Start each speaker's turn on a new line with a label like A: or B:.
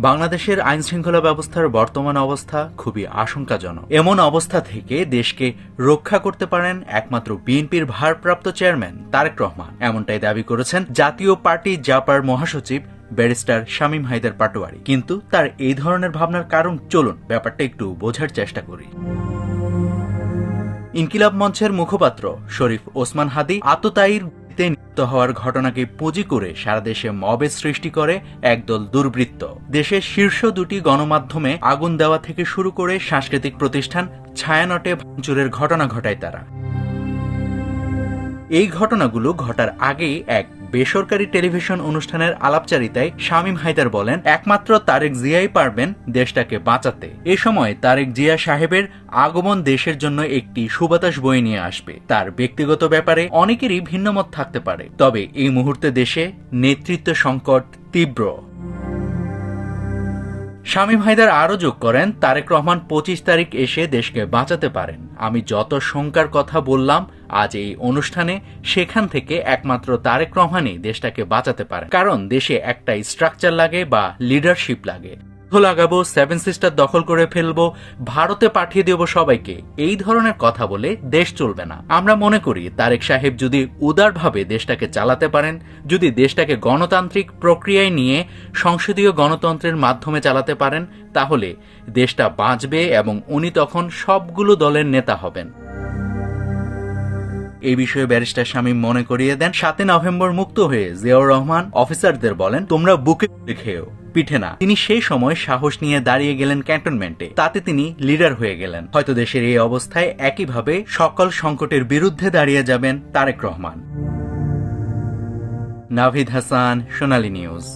A: বাংলাদেশের আইনশৃঙ্খলা ব্যবস্থার বর্তমান অবস্থা খুবই আশঙ্কাজনক। এমন অবস্থা থেকে দেশকে রক্ষা করতে পারেন একমাত্র বিএনপির ভারপ্রাপ্ত চেয়ারম্যান তারেক রহমান, এমনটাই দাবি করেছেন জাতীয় পার্টি জাপার মহাসচিব ব্যারিস্টার শামীম হায়দার পাটোয়ারি। কিন্তু তার এই ধরনের ভাবনার কারণ চলুন ব্যাপারটা একটু বোঝার চেষ্টা করি। ইনকিলাব মঞ্চের মুখপাত্র শরীফ ওসমান হাদি আততায়ীর নিহত হওয়ার ঘটনাকে পুঁজি করে সারা দেশে মবের সৃষ্টি করে একদল দুর্বৃত্ত। দেশের শীর্ষ দুটি গণমাধ্যমে আগুন দেওয়া থেকে শুরু করে সাংস্কৃতিক প্রতিষ্ঠান ছায়ানটে ভাঙচুরের ঘটনা ঘটায় তারা। এই ঘটনাগুলো ঘটার আগেই এক বেসরকারি টেলিভিশন অনুষ্ঠানের আলাপচারিতায় শামীম হায়দার বলেন, একমাত্র তারেক জিয়াই পারবেন দেশটাকে বাঁচাতে। এ সময় তারেক জিয়া সাহেবের আগমন দেশের জন্য একটি সুবাতাস বয়ে নিয়ে আসবে। তার ব্যক্তিগত ব্যাপারে অনেকেরই ভিন্নমত থাকতে পারে, তবে এই মুহূর্তে দেশে নেতৃত্ব সংকট তীব্র। শামীম হায়দার আরও যোগ করেন, তারেক রহমান 25 তারিখ এসে দেশকে বাঁচাতে পারেন। আমি যত শঙ্কার কথা বললাম আজ এই অনুষ্ঠানে, সেখান থেকে একমাত্র তারেক রহমানই দেশটাকে বাঁচাতে পারেন। কারণ দেশে একটা স্ট্রাকচার লাগে বা লিডারশিপ লাগে। লাগাবো, 7 সিস্টার দখল করে ফেলবো, ভারতে পাঠিয়ে দেব সবাইকে, এই ধরনের কথা বলে দেশ চলবে না। আমরা মনে করি তারেক সাহেব যদি উদারভাবে দেশটাকে চালাতে পারেন, যদি দেশটাকে গণতান্ত্রিক প্রক্রিয়ায় নিয়ে সংসদীয় গণতন্ত্রের মাধ্যমে চালাতে পারেন, তাহলে দেশটা বাঁচবে এবং উনি তখন সবগুলো দলের নেতা হবেন। এই বিষয়ে ব্যারিস্টার শামীম মনে করিয়ে দেন, 7 নভেম্বর মুক্ত হয়ে জিয়াউর রহমান অফিসারদের বলেন, তোমরা বুকে খেয়েও পিঠে না। তিনি সেই সময় সাহস নিয়ে দাঁড়িয়ে গেলেন ক্যান্টনমেন্টে, তাতে তিনি লিডার হয়ে গেলেন। হয়তো দেশের এই অবস্থায় একইভাবে সকল সংকটের বিরুদ্ধে দাঁড়িয়ে যাবেন তারেক রহমান। নাভিদ হাসান, সোনালী নিউজ।